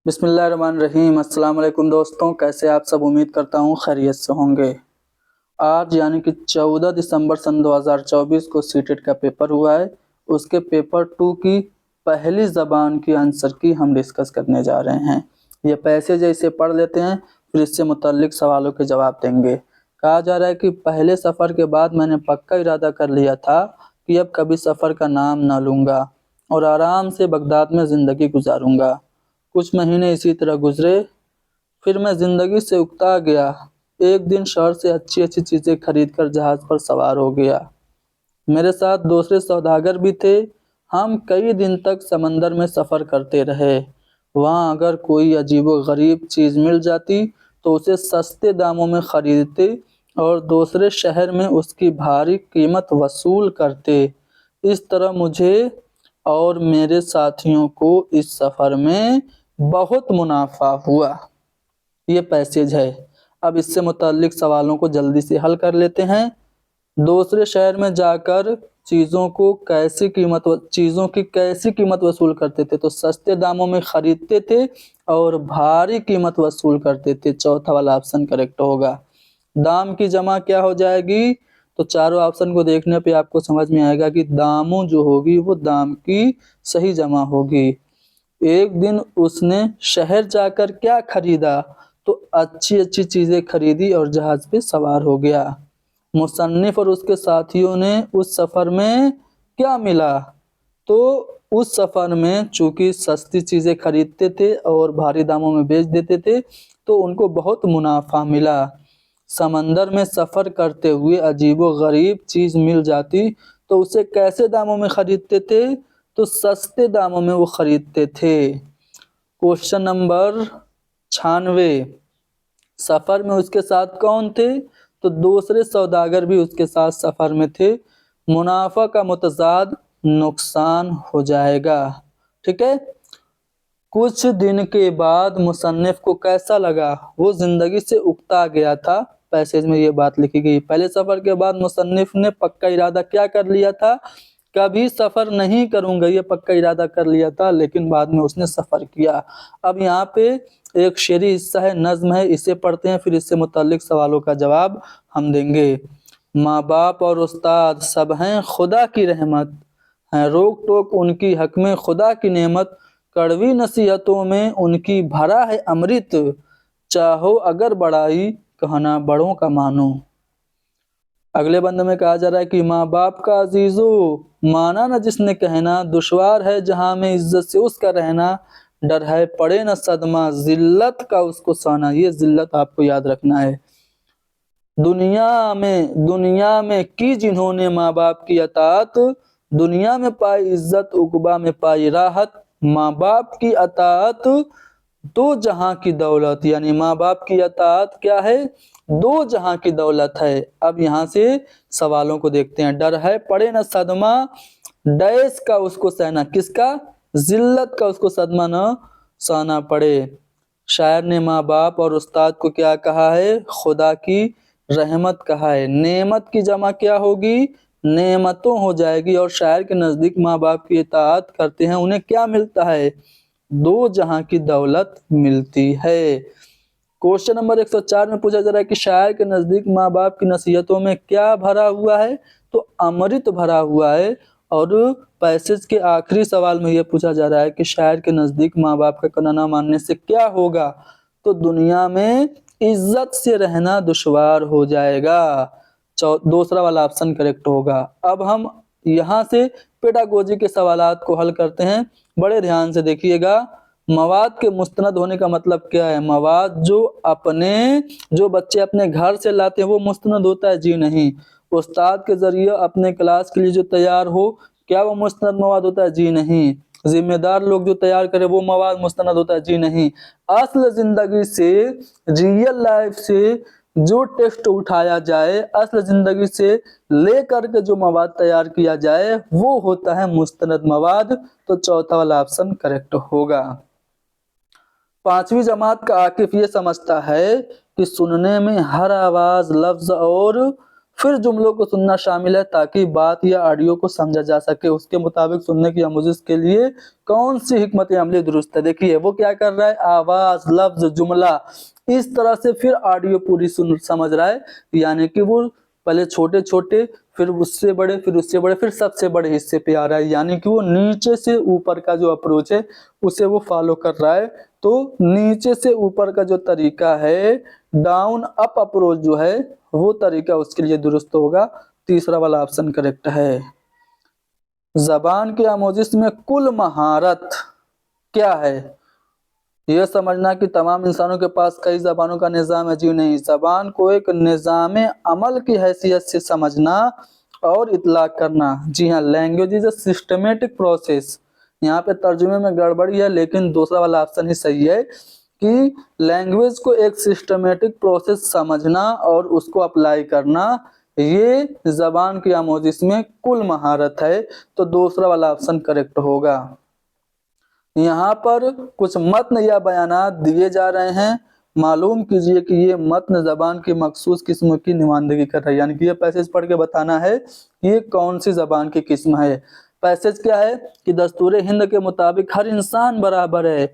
बिस्मिल्लाहिर्रहमानिर्रहीम। अस्सलाम वालेकुम दोस्तों, कैसे आप सब? उम्मीद करता हूँ खैरियत से होंगे। आज यानी कि 14 दिसंबर सन 2024 को सीटेट का पेपर हुआ है। उसके पेपर 2 की पहली ज़बान की आंसर की हम डिस्कस करने जा रहे हैं। ये पैसेज इसे पढ़ लेते हैं, फिर इससे मुतल्लिक सवालों के जवाब देंगे। कहा जा रहा है कि पहले सफ़र के बाद मैंने पक्का इरादा कर लिया था कि अब कभी सफ़र का नाम ना लूँगा और आराम से बगदाद में ज़िंदगी गुजारूँगा। कुछ महीने इसी तरह गुजरे, फिर मैं ज़िंदगी से उकता गया। एक दिन शहर से अच्छी-अच्छी चीज़ें खरीद कर जहाज़ पर सवार हो गया। मेरे साथ दूसरे सौदागर भी थे। हम कई दिन तक समंदर में सफ़र करते रहे। वहाँ अगर कोई अजीबो-गरीब चीज़ मिल जाती तो उसे सस्ते दामों में खरीदते और दूसरे शहर में उसकी भारी कीमत वसूल करते। इस तरह मुझे और मेरे साथियों को इस सफ़र में बहुत मुनाफा हुआ। ये पैसेज है। अब इससे मुतल्लिक सवालों को जल्दी से हल कर लेते हैं। दूसरे शहर में जाकर चीज़ों की कैसी कीमत वसूल करते थे? तो सस्ते दामों में खरीदते थे और भारी कीमत वसूल करते थे। चौथा वाला ऑप्शन करेक्ट होगा। दाम की जमा क्या हो जाएगी? तो चारों ऑप्शन को देखने पे आपको समझ में आएगा कि दामों जो होगी वो दाम की सही जमा होगी। एक दिन उसने शहर जाकर क्या खरीदा? तो अच्छी-अच्छी चीज़ें खरीदी और जहाज़ पे सवार हो गया। मुसन्निफ़ और उसके साथियों ने उस सफ़र में क्या मिला? तो उस सफ़र में चूँकि सस्ती चीज़ें खरीदते थे और भारी दामों में बेच देते थे, तो उनको बहुत मुनाफ़ा मिला। समंदर में सफ़र करते हुए अजीबो-गरीब चीज़ मिल जाती तो उसे कैसे दामों में खरीदते थे? तो सस्ते दामों में वो खरीदते थे। क्वेश्चन नंबर 96, सफ़र में उसके साथ कौन थे? तो दूसरे सौदागर भी उसके साथ सफ़र में थे। मुनाफ़ा का मुतज़ाद नुकसान हो जाएगा। ठीक है? कुछ दिन के बाद मुसन्निफ़ को कैसा लगा? वो ज़िंदगी से उकता गया था। पैसेज में ये बात लिखी गई। पहले सफ़र के बाद मुसन्निफ़ ने पक्का इरादा क्या कर लिया था? कभी सफ़र नहीं करूँगा, ये पक्का इरादा कर लिया था, लेकिन बाद में उसने सफ़र किया। अब यहाँ पे एक शेरी हिस्सा है, नज़्म है, इसे पढ़ते हैं, फिर इससे मुतल्लिक सवालों का जवाब हम देंगे। माँ-बाप और उस्ताद सब हैं खुदा की रहमत, हैं रोक-टोक उनकी हक़ में खुदा की नेमत, कड़वी नसीहतों में उनकी भरा है अमृत, चाहो अगर बड़ाई कहना बड़ों का मानो। अगले बंद में कहा जा रहा है कि माँ बाप का अजीजो माना न जिसने कहना, दुश्वार है जहाँ में इज्जत से उसका रहना, डर है पड़े न सदमा जिल्लत का उसको सहना। ये जिल्लत आपको याद रखना है। दुनिया में की जिन्होंने माँ बाप की अतात, दुनिया में पाई इज्जत उक़बा में पाई राहत, माँ बाप की अतात दो जहां की दौलत, यानी माँ बाप की अतात क्या है? दो जहां की दौलत है। अब यहाँ से सवालों को देखते हैं। डर है पड़े न सदमा, डैश का उसको सहना, किसका? जिल्लत का उसको सदमा न सहना पड़े। शायर ने माँ बाप और उस्ताद को क्या कहा है? खुदा की रहमत कहा है। नेमत की जमा क्या होगी? नेमतों हो जाएगी। और शायर के नज़दीक माँ बाप की इताअत करते हैं, उन्हें क्या मिलता है? दो जहां की दौलत मिलती है। क्वेश्चन नंबर 104 में पूछा जा रहा है कि शायर के नज़दीक माँ बाप की नसीहतों में क्या भरा हुआ है? तो अमृत भरा हुआ है। और पैसेज के आखिरी सवाल में यह पूछा जा रहा है कि शायर के नज़दीक माँ बाप का कहना ना मानने से क्या होगा? तो दुनिया में इज्जत से रहना दुश्वार हो जाएगा। दूसरा वाला ऑप्शन करेक्ट होगा। अब हम यहाँ से पेडागोजी के सवालात को हल करते हैं। बड़े ध्यान से देखिएगा। मवाद के मुस्तनद होने का मतलब क्या है? मवाद जो बच्चे अपने घर से लाते हैं वो मुस्तनद होता है? जी नहीं। उस्ताद के जरिए अपने क्लास के लिए जो तैयार हो, क्या वो मुस्तनद मवाद होता है? जी नहीं। जिम्मेदार लोग जो तैयार करे वो मवाद मुस्तनद होता है? जी नहीं। असल जिंदगी से, रियल लाइफ से जो टेस्ट उठाया जाए, असल जिंदगी से लेकर के जो मवाद तैयार किया जाए वो होता है मुस्तनद मवाद। तो चौथा वाला ऑप्शन करेक्ट होगा। 5वीं जमात का आकिफ ये समझता है कि सुनने में हर आवाज, लफ्ज और फिर जुमलों को सुनना शामिल है ताकि बात या ऑडियो को समझा जा सके। उसके मुताबिक सुनने की आमोजिश के लिए कौन सी हिकमत अमली दुरुस्त है? देखिए वो क्या कर रहा है, आवाज, लफ्ज, जुमला, इस तरह से फिर ऑडियो पूरी सुन समझ रहा है। यानी कि वो पहले छोटे छोटे, फिर उससे बड़े, फिर उससे बड़े, फिर सबसे बड़े हिस्से पे आ रहा है। यानी कि वो नीचे से ऊपर का जो अप्रोच है उसे वो फॉलो कर रहा है। तो नीचे से ऊपर का जो तरीका है, डाउन अप अप्रोच जो है, वो तरीका उसके लिए दुरुस्त होगा। तीसरा वाला ऑप्शन करेक्ट है। जबान के आमोजिश में कुल महारत क्या है? यह समझना कि तमाम इंसानों के पास कई जबानों का निज़ाम है। जी नहीं, जबान को एक निज़ाम अमल की हैसियत से समझना और इतलाक करना। जी हाँ, language is a systematic process. यहाँ पे तर्जुमे में गड़बड़ी है, लेकिन दूसरा वाला ऑप्शन ही सही है कि लैंग्वेज को एक सिस्टमेटिक प्रोसेस समझना और उसको अप्लाई करना, ये जबान की आमोजिश में कुल महारत है। तो दूसरा वाला ऑप्शन करेक्ट होगा। यहाँ पर कुछ मतन या बयानात दिए जा रहे हैं, मालूम कीजिए कि ये मतन जबान की मखसूस किस्म की नुमाइंदगी कर रहा है। यानी कि ये पैसेज पढ़ के बताना है कि ये कौन सी जबान की किस्म है। पैसेज क्या है कि दस्तूर हिंद के मुताबिक हर इंसान बराबर है।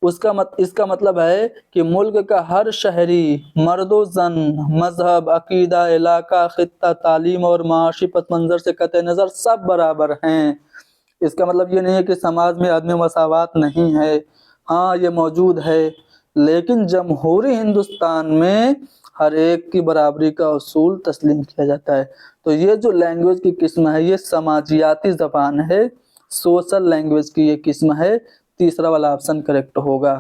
इसका मतलब है कि मुल्क का हर शहरी, मर्दो जन, मजहब, अकीदा, इलाका, खित्ता, तालीम और माशी पस मंजर से कतई नज़र सब बराबर हैं। इसका मतलब ये नहीं है कि समाज में आदमी मसावात नहीं है, हाँ ये मौजूद है, लेकिन जमहूरी हिंदुस्तान में हर एक की बराबरी का उसूल तस्लीम किया जाता है। तो ये जो लैंग्वेज की किस्म है ये समाजियाती ज़बान है, सोशल लैंग्वेज की ये किस्म है। तीसरा वाला ऑप्शन करेक्ट होगा।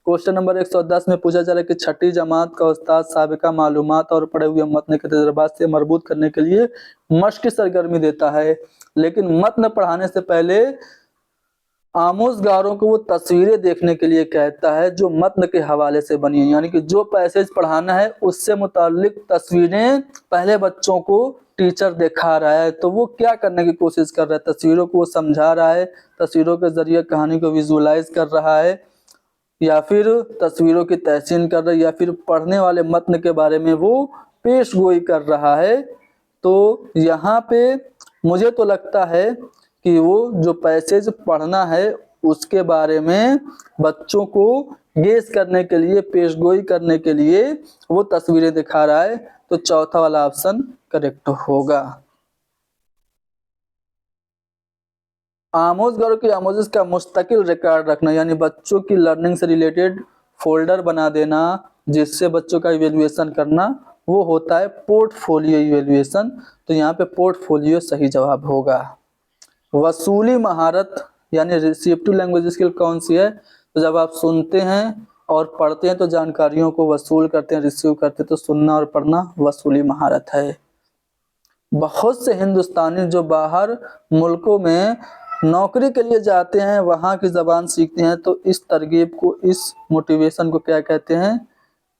क्वेश्चन नंबर 110 में पूछा जा रहा है कि छठी जमात का उस्ताद साबिका मालूमात और पढ़े हुए मतन के तजर्बात से मरबूत करने के लिए मश्क सरगर्मी देता है, लेकिन मतन पढ़ाने से पहले आमोजगारों को वो तस्वीरें देखने के लिए कहता है जो मतन के हवाले से बनी है। यानी कि जो पैसेज पढ़ाना है उससे मुताल्लिक तस्वीरें पहले बच्चों को टीचर दिखा रहा है। तो वो क्या करने की कोशिश कर रहा है, तस्वीरों को वो समझा रहा है, तस्वीरों के जरिए कहानी को विजुअलाइज कर रहा है, या फिर तस्वीरों की तहसीन कर रहा है, या फिर पढ़ने वाले मतन के बारे में वो पेश गोई कर रहा है। तो यहाँ पे मुझे तो लगता है कि वो जो पैसेज पढ़ना है उसके बारे में बच्चों को गेस करने के लिए, पेशगोई करने के लिए वो तस्वीरें दिखा रहा है। तो चौथा वाला ऑप्शन करेक्ट होगा। आमोजगारों की आमोजिश का मुस्तकिल रिकॉर्ड रखना, यानी बच्चों की लर्निंग से रिलेटेड फोल्डर बना देना जिससे बच्चों का इवेल्युएशन करना, वो होता है पोर्टफोलियो इवेल्युएशन। तो यहाँ पे पोर्टफोलियो सही जवाब होगा। वसूली महारत यानी रिसीप्टिव लैंग्वेज स्किल कौन सी है? तो जब आप सुनते हैं और पढ़ते हैं तो जानकारियों को वसूल करते हैं, रिसीव करते हैं, तो सुनना और पढ़ना वसूली महारत है। बहुत से हिंदुस्तानी जो बाहर मुल्कों में नौकरी के लिए जाते हैं वहाँ की ज़बान सीखते हैं, तो इस तरगीब को, इस मोटिवेशन को क्या कहते हैं?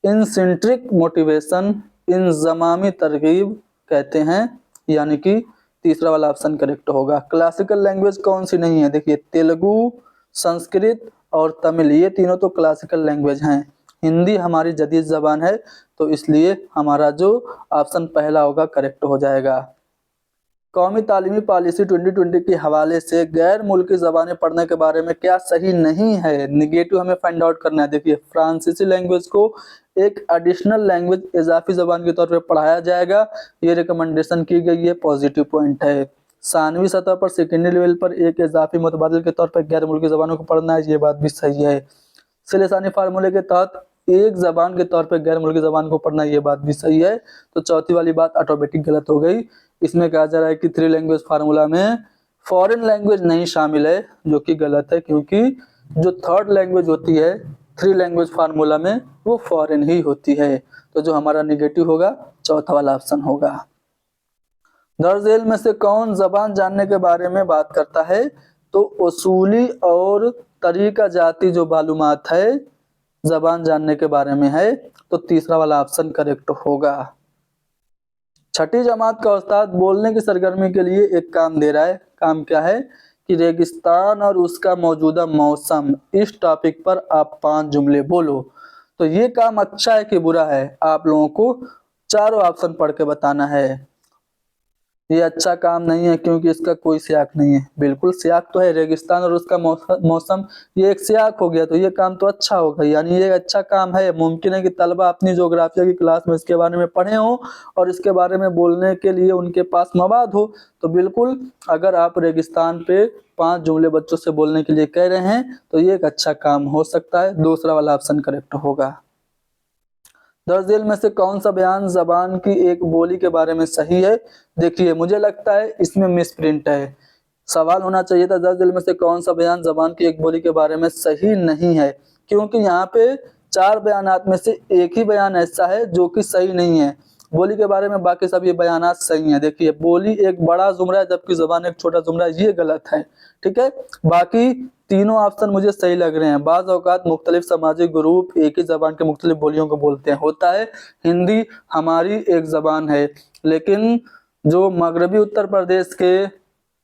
इंसिंट्रिक मोटिवेशन, इंजमामी तरगीब कहते हैं। यानी कि तीसरा वाला ऑप्शन करेक्ट होगा। क्लासिकल लैंग्वेज कौन सी नहीं है? देखिए तेलुगु, संस्कृत और तमिल, ये तीनों तो क्लासिकल लैंग्वेज हैं। हिंदी हमारी जदीद ज़बान है, तो इसलिए हमारा जो ऑप्शन पहला होगा करेक्ट हो जाएगा। कौमी तालीमी पॉलिसी 2020 के हवाले से गैर मुल्की ज़बानें पढ़ने के बारे में क्या सही नहीं है? निगेटिव हमें फाइंड आउट करना है। देखिए फ्रांसीसी लैंग्वेज को एक एडिशनल लैंग्वेज, इजाफी ज़बान के तौर पर पढ़ाया जाएगा, ये रिकमेंडेशन की गई है, पॉजिटिव पॉइंट है। सानवी सतह पर सेकेंडरी लेवल पर एक इजाफी मुतबादिल के तौर पर गैर मुल्की ज़बानों को पढ़ना है, ये बात भी सही है। सिलेसानी फार्मूले के तहत एक जबान के तौर पर गैर मुल्की जबान को पढ़ना, ये बात भी सही है। तो चौथी वाली बात ऑटोमेटिक गलत हो गई। इसमें कहा जा रहा है कि थ्री लैंग्वेज फार्मूला में फॉरेन लैंग्वेज नहीं शामिल है, जो कि गलत है, क्योंकि जो थर्ड लैंग्वेज होती है थ्री लैंग्वेज फार्मूला में वो फॉरेन ही होती है। तो जो हमारा निगेटिव होगा चौथा वाला ऑप्शन होगा। दर्ज झेल में से कौन जबान जानने के बारे में बात करता है? तो उसूली और तरीका जाती जो मालूमात है जबान जानने के बारे में है, तो तीसरा वाला ऑप्शन करेक्ट होगा। छठी जमात का उस्ताद बोलने की सरगर्मी के लिए एक काम दे रहा है। काम क्या है कि रेगिस्तान और उसका मौजूदा मौसम, इस टॉपिक पर आप 5 जुमले बोलो। तो ये काम अच्छा है कि बुरा है, आप लोगों को चारों ऑप्शन पढ़ के बताना है। ये अच्छा काम नहीं है क्योंकि इसका कोई स्याक नहीं है। बिल्कुल स्याक तो है, रेगिस्तान और उसका मौसम, ये एक स्याक हो गया, तो ये काम तो अच्छा होगा, यानी ये अच्छा काम है। मुमकिन है कि तलबा अपनी ज्योग्राफिया की क्लास में इसके बारे में पढ़े हों और इसके बारे में बोलने के लिए उनके पास मवाद हो। तो बिल्कुल अगर आप रेगिस्तान पे 5 जुमले बच्चों से बोलने के लिए कह रहे हैं तो ये एक अच्छा काम हो सकता है। दूसरा वाला ऑप्शन करेक्ट होगा। दर्ज झेल में से कौन सा बयान जबान की एक बोली के बारे में सही है? देखिए मुझे लगता है इसमें मिस प्रिंट है। सवाल होना चाहिए था दर्ज झेल में से कौन सा बयान जबान की एक बोली के बारे में सही नहीं है, क्योंकि यहाँ पे 4 बयानात में से एक ही बयान ऐसा है जो कि सही नहीं है। बोली के बारे में बाकी सब ये बयानात सही हैं। देखिए बोली एक बड़ा जुमरा है जबकि जबान एक छोटा जुमरा है, ये गलत है। ठीक है, बाकी तीनों ऑप्शन मुझे सही लग रहे हैं। बाज़ औकात मुख्तलिफ सामाजिक ग्रुप एक ही जबान के मुख्तलिफ बोलियों को बोलते हैं, होता है। हिंदी हमारी एक जबान है, लेकिन जो मगरबी उत्तर प्रदेश के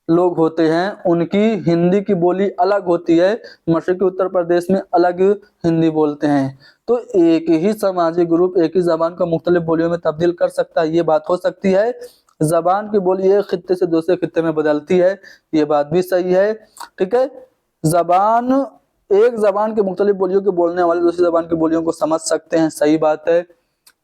लोग होते हैं उनकी हिंदी की बोली अलग होती है, मशरकी उत्तर प्रदेश में अलग हिंदी बोलते हैं। तो एक ही सामाजिक ग्रुप एक ही जबान को मुख्तलिफ बोलियों में तब्दील कर सकता है, ये बात हो सकती है। जबान की बोली एक खित्ते से दूसरे खित्ते में बदलती है, ये बात भी सही है। ठीक है, जबान एक जबान के मुख्तलिफ बोलियों के बोलने वाले दूसरी जबान की बोलियों को समझ सकते हैं, सही बात है।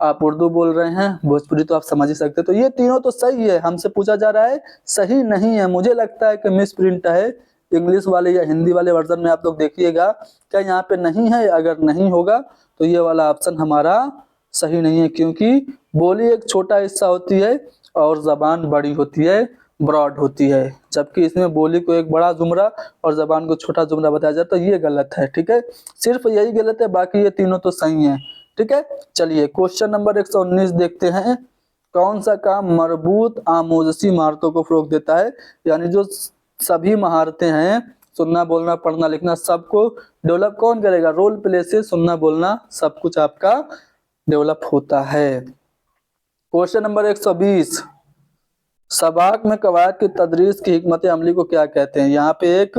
आप उर्दू बोल रहे हैं, भोजपुरी तो आप समझ ही सकते हैं। तो ये तीनों तो सही है, हमसे पूछा जा रहा है सही नहीं है। मुझे लगता है कि मिस प्रिंट है। इंग्लिश वाले या हिंदी वाले वर्जन में आप लोग देखिएगा क्या यहाँ पे नहीं है। अगर नहीं होगा तो ये वाला ऑप्शन हमारा सही नहीं है, क्योंकि बोली एक छोटा हिस्सा होती है और जबान बड़ी होती है, ब्रॉड होती है, जबकि इसमें बोली को एक बड़ा जुमरा और जबान को छोटा जुमरा बताया जाए, तो ये गलत है। ठीक है, सिर्फ यही गलत है, बाकी ये तीनों तो सही हैं। ठीक है, चलिए क्वेश्चन नंबर 119 देखते हैं। कौन सा काम मरबूत आमोजसी महारतों को फरोग देता है? यानी जो सभी महारतें हैं, सुनना बोलना पढ़ना लिखना, सबको डेवलप कौन करेगा? रोल प्ले से सुनना बोलना सब कुछ आपका डेवलप होता है। क्वेश्चन नंबर 120, सबाक में कवायद की तदरीस की हिकमत अमली को क्या कहते हैं? यहाँ पे एक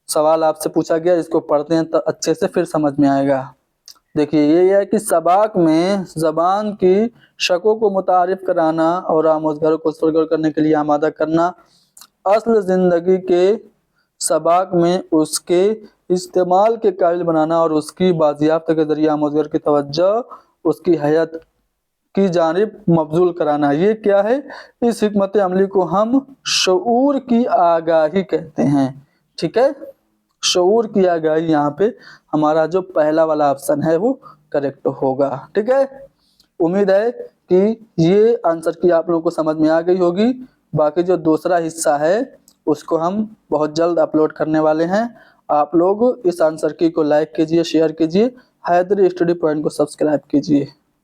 सवाल आपसे पूछा गया, इसको पढ़ते हैं तो अच्छे से फिर समझ में आएगा। देखिए ये है कि सबाक में जबान की शकों को मुतारिफ कराना और आमोजगारों को सरगर्म करने के लिए आमादा करना, असल जिंदगी के सबाक में उसके इस्तेमाल के काबिल बनाना और उसकी बाजियाफ्त के जरिए आमोजगर की तवज्जो उसकी हयात की जानिब मबजूल कराना। ये क्या है? इस हिकमत अमली को हम शऊर की आगाही कहते हैं। ठीक है, शऊर की आगाही, यहाँ पे हमारा जो पहला वाला ऑप्शन है वो करेक्ट होगा। ठीक है, उम्मीद है कि ये आंसर की आप लोगों को समझ में आ गई होगी। बाकी जो दूसरा हिस्सा है उसको हम बहुत जल्द अपलोड करने वाले हैं। आप लोग इस आंसर की को लाइक कीजिए, शेयर कीजिए, हैदरी स्टडी पॉइंट को सब्सक्राइब कीजिए।